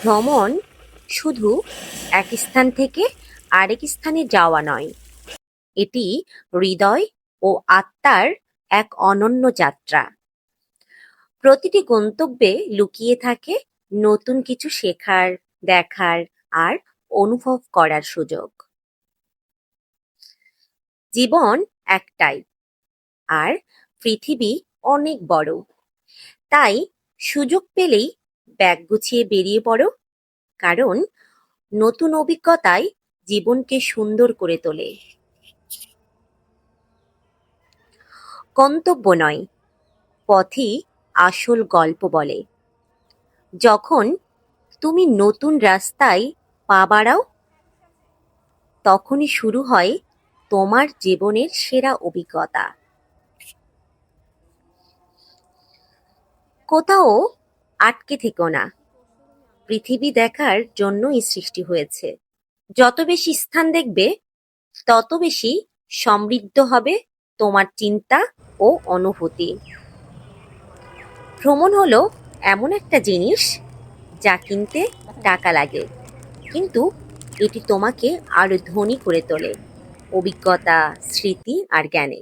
ভ্রমণ শুধু এক স্থান থেকে আরেক স্থানে যাওয়া নয়, এটি হৃদয় ও আত্মার এক অনন্য যাত্রা। প্রতিটি গন্তব্যে লুকিয়ে থাকে নতুন কিছু শেখার, দেখার আর অনুভব করার সুযোগ। জীবন একটাই, আর পৃথিবী অনেক বড়। তাই সুযোগ পেলেই ব্যাগ গুছিয়ে বেরিয়ে পড়ো, কারণ নতুন অভিজ্ঞতাই জীবনকে সুন্দর করে তোলে। গন্তব্য নয়, পথই আসল গল্প বলে। যখন তুমি নতুন রাস্তায় পা বাড়াও, তখনই শুরু হয় তোমার জীবনের সেরা অভিজ্ঞতা। কোথাও আটকে থেকো না, পৃথিবী দেখার জন্যই সৃষ্টি হয়েছে। যত বেশি স্থান দেখবে, তত বেশি সমৃদ্ধ হবে তোমার চিন্তা ও অনুভূতি। ভ্রমণ হলো এমন একটা জিনিস যা কিনতে টাকা লাগে, কিন্তু এটি তোমাকে আরো ধনী করে তোলে অভিজ্ঞতা, স্মৃতি আর জ্ঞানে।